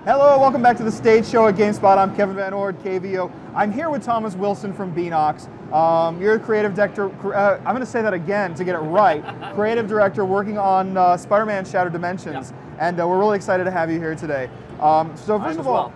Hello, welcome back to the stage show at GameSpot. I'm Kevin Van Ord, KVO. I'm here with Thomas Wilson from Beanox. You're the creative director, I'm going to say that again to get it right, creative director working on Spider-Man Shattered Dimensions, and we're really excited to have you here today. So first of all,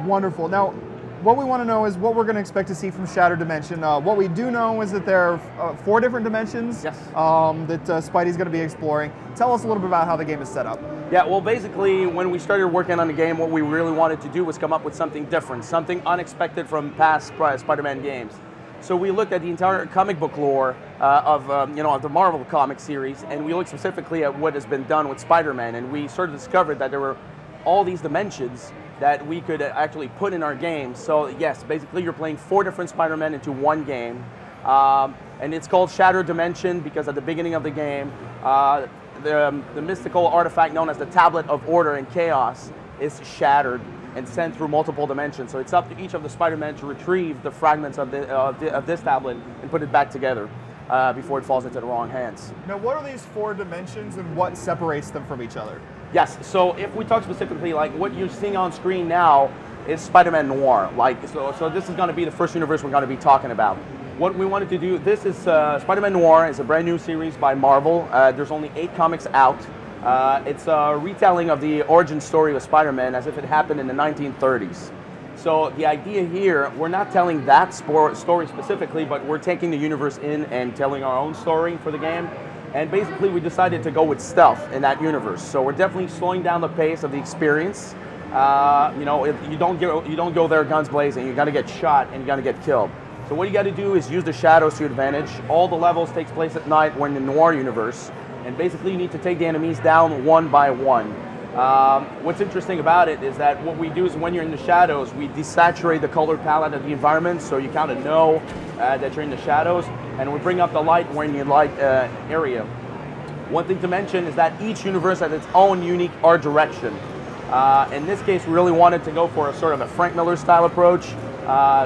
wonderful. Now, what we want to know is what we're going to expect to see from Shattered Dimension. What we do know is that there are 4 different dimensions that Spidey's going to be exploring. Tell us a little bit about how the game is set up. Yeah, well, basically, when we started working on the game, what we really wanted to do was come up with something different, something unexpected from past Spider-Man games. So we looked at the entire comic book lore of the Marvel comic series, and we looked specifically at what has been done with Spider-Man, and we sort of discovered that there were all these dimensions that we could actually put in our game. So yes, basically you're playing 4 different Spider-Man into one game, and it's called Shattered Dimension because at the beginning of the game, the mystical artifact known as the Tablet of Order and Chaos is shattered and sent through multiple dimensions. So it's up to each of the Spider-Men to retrieve the fragments of this tablet and put it back together before it falls into the wrong hands. Now, what are these 4 dimensions and what separates them from each other? Yes, so if we talk specifically, like what you're seeing on screen now is Spider-Man Noir. So this is going to be the first universe we're going to be talking about. What we wanted to do, this is Spider-Man Noir is a brand new series by Marvel. There's only 8 comics out. It's a retelling of the origin story of Spider-Man as if it happened in the 1930s. So the idea here, we're not telling that story specifically, but we're taking the universe in and telling our own story for the game. And basically we decided to go with stealth in that universe. So we're definitely slowing down the pace of the experience. You don't go there guns blazing. You got to get shot and you got to get killed. So what you got to do is use the shadows to your advantage. All the levels takes place at night. We're in the Noir universe. And basically you need to take the enemies down one by one. What's interesting about it is that what we do is when you're in the shadows, we desaturate the color palette of the environment so you kind of know that you're in the shadows, and we bring up the light when you're in the light area. One thing to mention is that each universe has its own unique art direction. In this case, we really wanted to go for a sort of a Frank Miller style approach.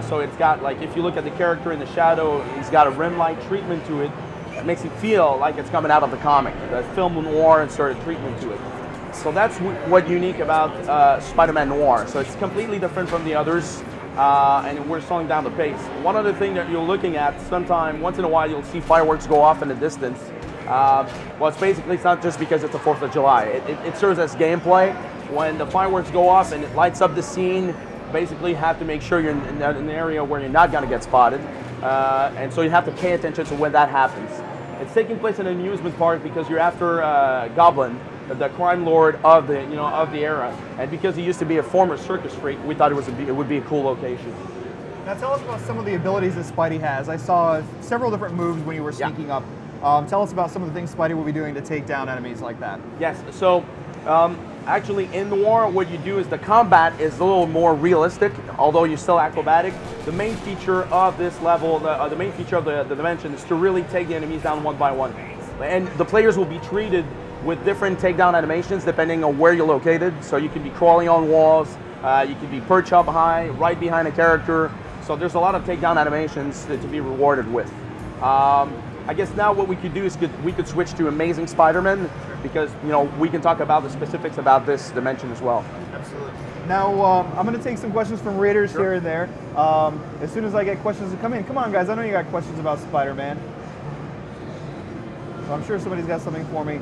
So it's got, like, if you look at the character in the shadow, he's got a rim light treatment to it. It makes it feel like it's coming out of the comic, the film noir and sort of treatment to it. So that's what's unique about Spider-Man Noir. So it's completely different from the others, and we're slowing down the pace. One other thing that you're looking at, once in a while, you'll see fireworks go off in the distance. Well, it's not just because it's the 4th of July. It serves as gameplay. When the fireworks go off and it lights up the scene, basically you have to make sure you're in an area where you're not going to get spotted. And so you have to pay attention to when that happens. It's taking place in an amusement park because you're after Goblin, the crime lord of the era, and because he used to be a former circus freak, we thought it would be a cool location. Now tell us about some of the abilities that Spidey has. I saw several different moves when you were sneaking up. Tell us about some of the things Spidey will be doing to take down enemies like that. Yes, so actually in Noir, what you do is the combat is a little more realistic, although you're still acrobatic. The main feature of this level, the main feature of the dimension is to really take the enemies down one by one. And the players will be treated with different takedown animations depending on where you're located. So you can be crawling on walls, you can be perched up high, right behind a character. So there's a lot of takedown animations to be rewarded with. I guess now what we could do is we could switch to Amazing Spider-Man because we can talk about the specifics about this dimension as well. Absolutely. Now I'm going to take some questions from readers here and there. As soon as I get questions to come in, come on guys, I know you got questions about Spider-Man. So I'm sure somebody's got something for me.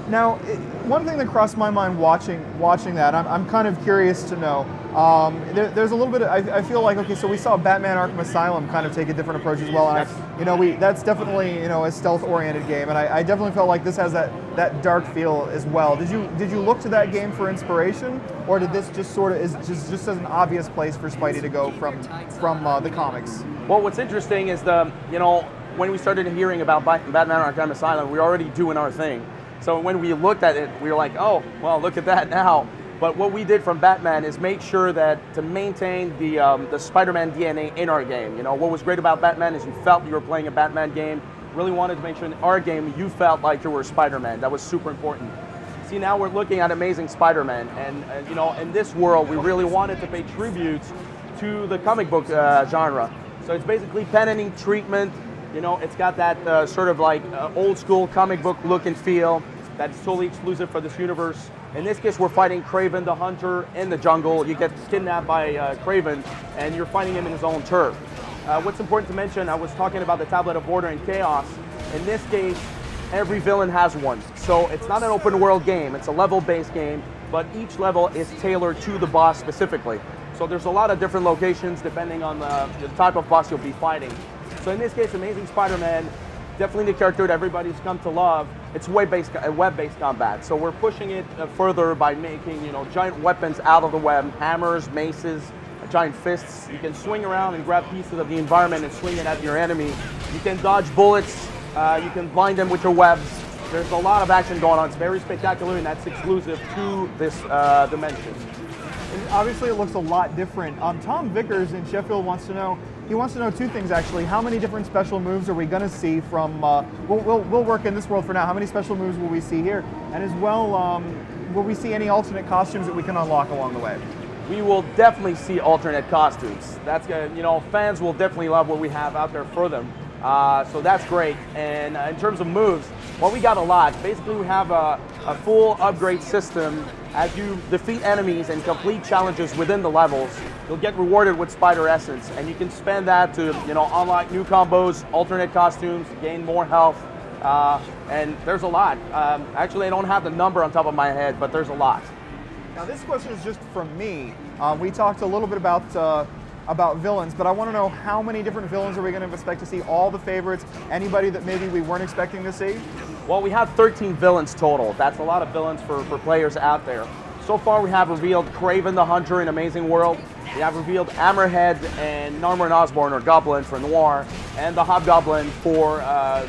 Now, one thing that crossed my mind watching that, I'm kind of curious to know. There's a little bit. I feel like, okay, so we saw Batman Arkham Asylum kind of take a different approach as well, and that's definitely a stealth-oriented game, and I definitely felt like this has that dark feel as well. Did you look to that game for inspiration, or did this just sort of is just as an obvious place for Spidey to go from the comics? Well, what's interesting is when we started hearing about Batman Arkham Asylum, we were already doing our thing. So when we looked at it, we were like, oh, well, look at that now. But what we did from Batman is make sure that to maintain the Spider-Man DNA in our game. What was great about Batman is you felt you were playing a Batman game. Really wanted to make sure in our game you felt like you were Spider-Man. That was super important. See, now we're looking at Amazing Spider-Man, and in this world, we really wanted to pay tribute to the comic book genre. So it's basically pen and ink treatment. It's got that sort of like old school comic book look and feel. that's totally exclusive for this universe. In this case, we're fighting Kraven the Hunter in the jungle. You get kidnapped by Kraven, and you're fighting him in his own turf. What's important to mention, I was talking about the Tablet of Order and Chaos. In this case, every villain has one. So it's not an open world game, it's a level-based game, but each level is tailored to the boss specifically. So there's a lot of different locations depending on the type of boss you'll be fighting. So in this case, Amazing Spider-Man, definitely the character that everybody's come to love. It's web-based combat. So we're pushing it further by making, giant weapons out of the web, hammers, maces, giant fists. You can swing around and grab pieces of the environment and swing it at your enemy. You can dodge bullets. You can blind them with your webs. There's a lot of action going on. It's very spectacular, and that's exclusive to this dimension. And obviously, it looks a lot different. Tom Vickers in Sheffield wants to know. He wants to know two things actually. How many different special moves are we going to see from? We'll work in this world for now. How many special moves will we see here? And as well, will we see any alternate costumes that we can unlock along the way? We will definitely see alternate costumes. That's gonna, fans will definitely love what we have out there for them. So that's great. And in terms of moves, well, we got a lot. Basically, we have a full upgrade system. As you defeat enemies and complete challenges within the levels, you'll get rewarded with Spider Essence, and you can spend that to, unlock new combos, alternate costumes, gain more health, and there's a lot. Actually, I don't have the number on top of my head, but there's a lot. Now, this question is just from me. We talked a little bit about villains, but I want to know how many different villains are we going to expect to see? All the favorites? Anybody that maybe we weren't expecting to see? Well, we have 13 villains total. That's a lot of villains for players out there. So far, we have revealed Kraven the Hunter in Amazing World. We have revealed Hammerhead and Norman Osborn, or Goblin, for Noir, and the Hobgoblin for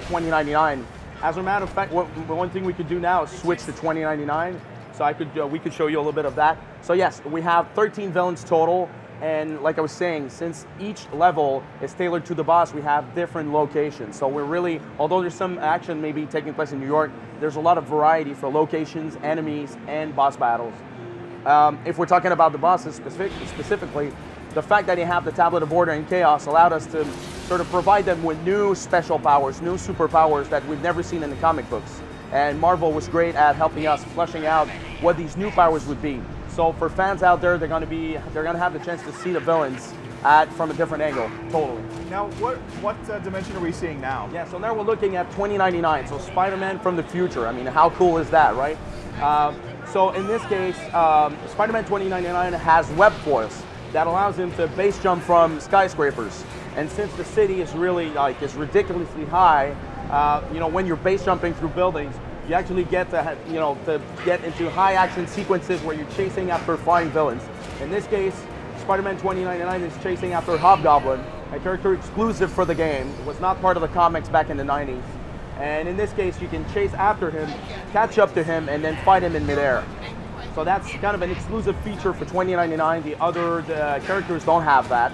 2099. As a matter of fact, one thing we could do now is switch to 2099. So we could show you a little bit of that. So yes, we have 13 villains total, and like I was saying, since each level is tailored to the boss, we have different locations. So we're really, although there's some action maybe taking place in New York, there's a lot of variety for locations, enemies, and boss battles. If we're talking about the bosses specifically, the fact that they have the Tablet of Order and Chaos allowed us to sort of provide them with new special powers, new superpowers that we've never seen in the comic books. And Marvel was great at helping us fleshing out what these new powers would be. So for fans out there, they're going to have the chance to see the villains from a different angle, totally. Now, what dimension are we seeing now? Yeah, so now we're looking at 2099, so Spider-Man from the future. I mean, how cool is that, right? So in this case, Spider-Man 2099 has web force that allows him to base jump from skyscrapers. And since the city is really is ridiculously high, when you're base jumping through buildings, you actually get to get into high action sequences where you're chasing after flying villains. In this case, Spider-Man 2099 is chasing after Hobgoblin, a character exclusive for the game. It was not part of the comics back in the 90s. And in this case, you can chase after him, catch up to him, and then fight him in midair. So that's kind of an exclusive feature for 2099. The other characters don't have that.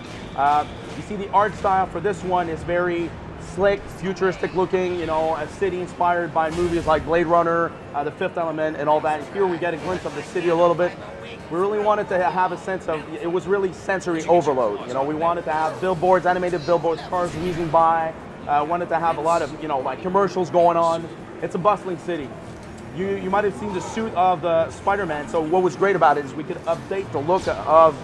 You see the art style for this one is very slick, futuristic looking, a city inspired by movies like Blade Runner, The Fifth Element, and all that. Here we get a glimpse of the city a little bit. We really wanted to have a sense of, it was really sensory overload. We wanted to have billboards, animated billboards, cars whizzing by. Wanted to have a lot of, commercials going on. It's a bustling city. You might have seen the suit of the Spider-Man. So what was great about it is we could update the look of,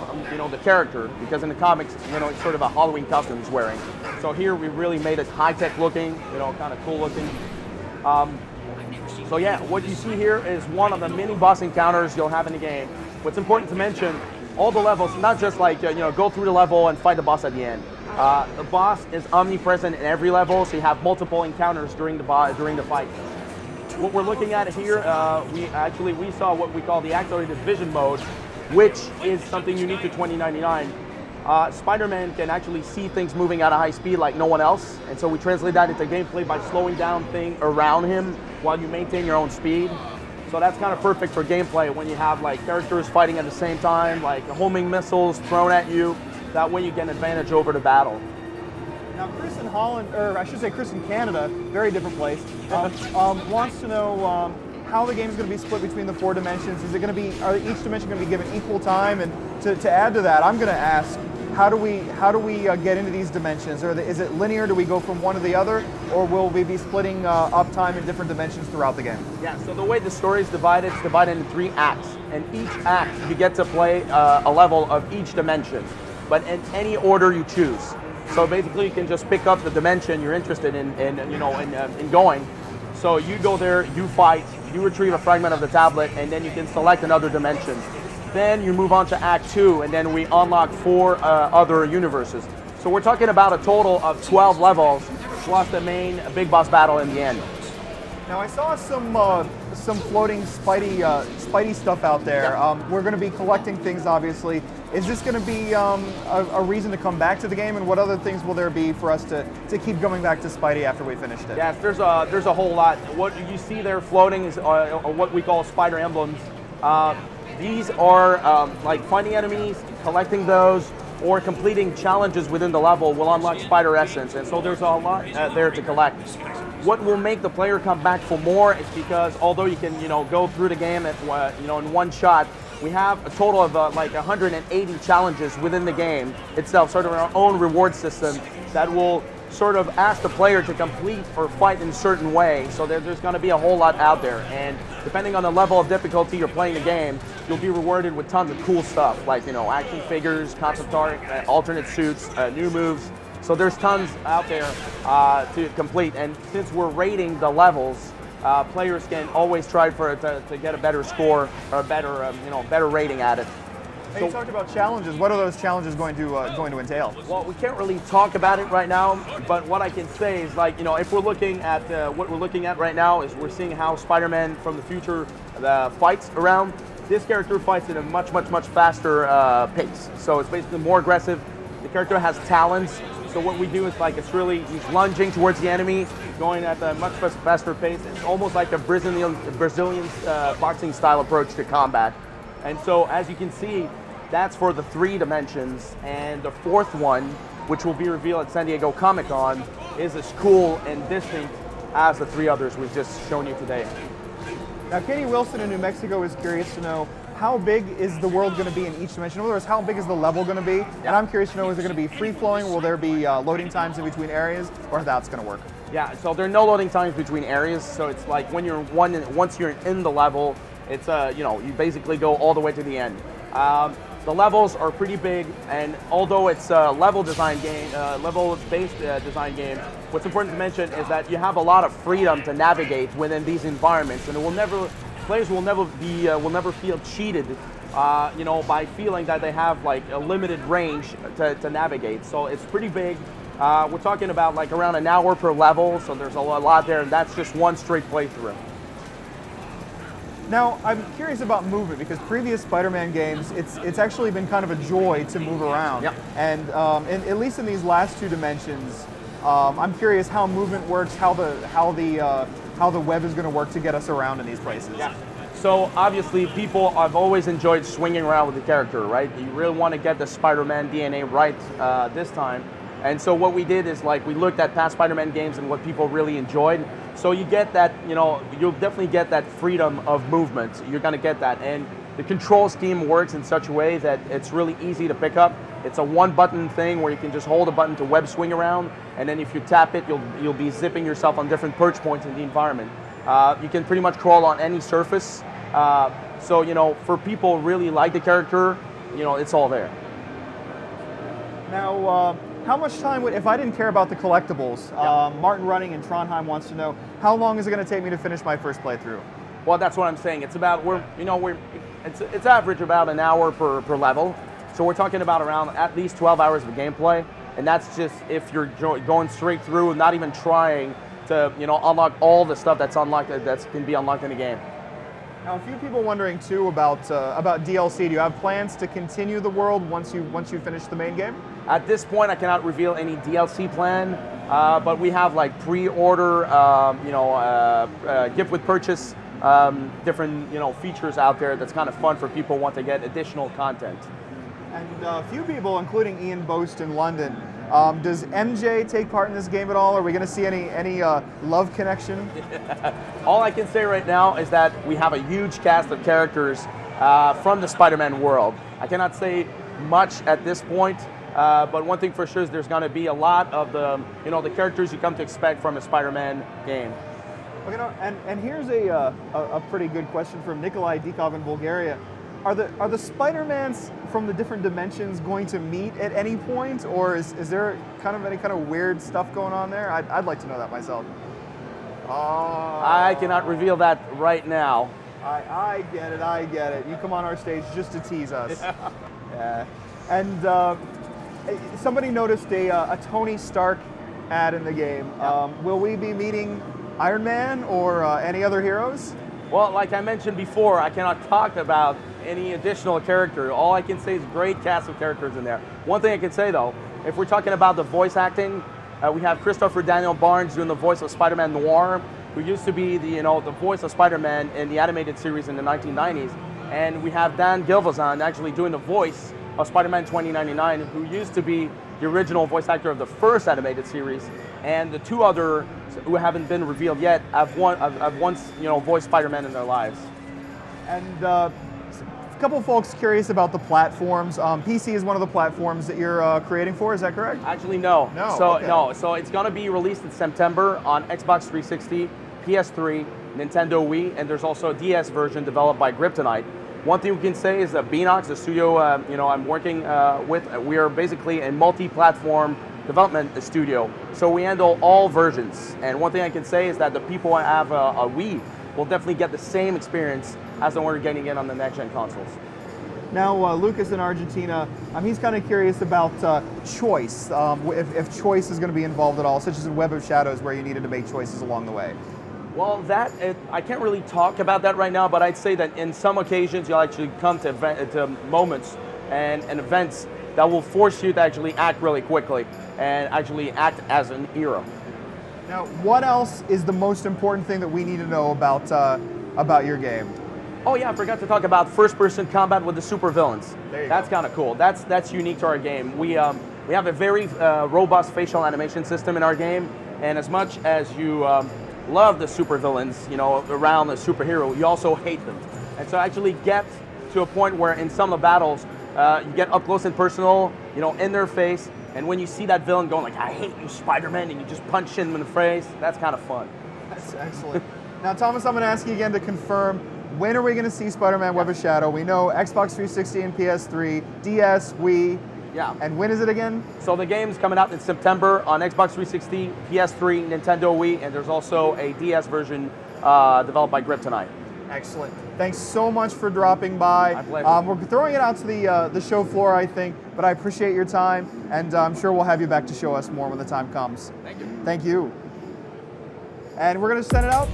the character, because in the comics, it's sort of a Halloween costume he's wearing. So here we really made it high-tech looking, kind of cool looking. So yeah, what you see here is one of the many boss encounters you'll have in the game. What's important to mention, all the levels, not just like, go through the level and fight the boss at the end. The boss is omnipresent in every level, so you have multiple encounters during the fight. What we're looking at here, we saw what we call the accelerated vision mode, which is something unique to 2099. Spider-Man can actually see things moving at a high speed like no one else, and so we translate that into gameplay by slowing down things around him while you maintain your own speed. So that's kind of perfect for gameplay when you have characters fighting at the same time, homing missiles thrown at you. That way you get an advantage over the battle. Now, Chris in Holland, or I should say Chris in Canada, very different place, wants to know how the game is going to be split between the 4 dimensions. Is it going to be, are each dimension going to be given equal time? And to add to that, I'm going to ask, how do we get into these dimensions? Or is it linear? Do we go from one to the other, or will we be splitting up time in different dimensions throughout the game? Yeah. So the way the story is divided, it's divided into 3 acts, and each act you get to play a level of each dimension, but in any order you choose. So basically, you can just pick up the dimension you're interested in going. So you go there, you fight, you retrieve a fragment of the tablet, and then you can select another dimension. Then you move on to Act 2, and then we unlock 4 other universes. So we're talking about a total of 12 levels, plus the main big boss battle in the end. Now I saw some floating Spidey stuff out there. Yeah. We're going to be collecting things, obviously. Is this going to be a reason to come back to the game, and what other things will there be for us to keep going back to Spidey after we finished it? Yes, there's a whole lot. What you see there floating is what we call spider emblems. These are like finding enemies, collecting those, or completing challenges within the level will unlock spider essence, and so there's a lot there to collect. What will make the player come back for more is because although you can go through the game at in one shot, we have a total of like 180 challenges within the game itself, sort of our own reward system that will sort of ask the player to complete or fight in a certain way. So there's going to be a whole lot out there, and depending on the level of difficulty you're playing the game, you'll be rewarded with tons of cool stuff like action figures, concept art, alternate suits, new moves. So there's tons out there to complete, and since we're rating the levels, players can always try to get a better score or a better rating at it. Hey, you talked about challenges. What are those challenges going to entail? Well, we can't really talk about it right now, but what I can say is if we're looking at what we're looking at right now is we're seeing how Spider-Man from the future fights around. This character fights at a much faster pace, so it's basically more aggressive. The character has talons. So what we do is he's lunging towards the enemy, going at a much faster pace. It's almost like a Brazilian boxing style approach to combat. And so as you can see, that's for the 3 dimensions, and the 4th one, which will be revealed at San Diego Comic-Con, is as cool and distinct as the 3 others we've just shown you today. Now, Katie Wilson in New Mexico is curious to know, how big is the world going to be in each dimension? In other words, how big is the level going to be? Yeah. And I'm curious to know, is it going to be free-flowing? Will there be loading times in between areas, or that's going to work? Yeah, so there are no loading times between areas. So it's like when once you're in the level, it's you basically go all the way to the end. The levels are pretty big, and although it's a level-based design game, what's important to mention is that you have a lot of freedom to navigate within these environments, and players will never feel cheated, by feeling that they have a limited range to navigate. So it's pretty big. We're talking about around an hour per level, so there's a lot there, and that's just one straight playthrough. Now, I'm curious about movement, because previous Spider-Man games, it's actually been kind of a joy to move around. Yep. And at least in these last 2 dimensions, I'm curious how movement works, how the web is going to work to get us around in these places. Yeah. So obviously, people have always enjoyed swinging around with the character, right? You really want to get the Spider-Man DNA right this time. And so what we did is we looked at past Spider-Man games and what people really enjoyed. So you get that, you'll definitely get that freedom of movement. You're going to get that. And the control scheme works in such a way that it's really easy to pick up. It's a 1-button thing where you can just hold a button to web swing around, and then if you tap it, you'll be zipping yourself on different perch points in the environment. You can pretty much crawl on any surface. So for people who really like the character, it's all there. Now, how much time if I didn't care about the collectibles? Yeah. Martin Running in Trondheim wants to know, how long is it going to take me to finish my first playthrough? Well, that's what I'm saying. It's about it's average about an hour per level. So we're talking about around at least 12 hours of gameplay, and that's just if you're going straight through, not even trying to unlock all the stuff that's unlocked that can be unlocked in the game. Now, a few people wondering too about DLC. Do you have plans to continue the world once you finish the main game? At this point, I cannot reveal any DLC plan, but we have pre-order, gift with purchase, different features out there that's kind of fun for people who want to get additional content. And a few people, including Ian Boast in London, does MJ take part in this game at all? Are we going to see any love connection? All I can say right now is that we have a huge cast of characters from the Spider-Man world. I cannot say much at this point, But one thing for sure is there's going to be a lot of the, the characters you come to expect from a Spider-Man game. Okay, and here's a pretty good question from Nikolai Dikov in Bulgaria. Are the Spider-Mans from the different dimensions going to meet at any point, or is there any kind of weird stuff going on there? I'd like to know that myself. I cannot reveal that right now. I get it. You come on our stage just to tease us. Yeah. And somebody noticed a Tony Stark ad in the game. Will we be meeting Iron Man or any other heroes? Well, like I mentioned before, I cannot talk about any additional character. All I can say is great cast of characters in there. One thing I can say though, if we're talking about the voice acting, we have Christopher Daniel Barnes doing the voice of Spider-Man Noir, who used to be the voice of Spider-Man in the animated series in the 1990s, and we have Dan Gilvezan actually doing the voice of Spider-Man 2099, who used to be the original voice actor of the first animated series, and the two other who haven't been revealed yet have once voiced Spider-Man in their lives. And a couple folks curious about the platforms. PC is one of the platforms that you're creating for. Is that correct? Actually, no. No. So it's going to be released in September on Xbox 360, PS3, Nintendo Wii, and there's also a DS version developed by Kryptonite. One thing we can say is that Beanox, the studio I'm working with, we are basically a multi-platform development studio. So we handle all versions. And one thing I can say is that the people who have a Wii will definitely get the same experience as the one we're getting it on the next-gen consoles. Now, Lucas in Argentina, he's kind of curious about choice, if choice is going to be involved at all, such as in Web of Shadows, where you needed to make choices along the way. Well, I can't really talk about that right now, but I'd say that in some occasions you'll actually come to moments and events that will force you to actually act really quickly and actually act as an hero. Now, what else is the most important thing that we need to know about your game? Oh yeah, I forgot to talk about first-person combat with the supervillains. That's kind of cool. That's unique to our game. We have a very robust facial animation system in our game, and as much as you love the supervillains, around the superhero, you also hate them. And so actually get to a point where in some of the battles, you get up close and personal, in their face, and when you see that villain going like, "I hate you, Spider-Man," and you just punch him in the face, that's kind of fun. That's excellent. Now, Thomas, I'm going to ask you again to confirm, when are we going to see Spider-Man Web of Shadow? We know Xbox 360 and PS3, DS, Wii. Yeah. And when is it again? So the game's coming out in September on Xbox 360, PS3, Nintendo Wii, and there's also a DS version developed by Kryptonite. Excellent. Thanks so much for dropping by. My pleasure. We're throwing it out to the show floor, I think, but I appreciate your time, and I'm sure we'll have you back to show us more when the time comes. Thank you. Thank you. And we're going to send it out.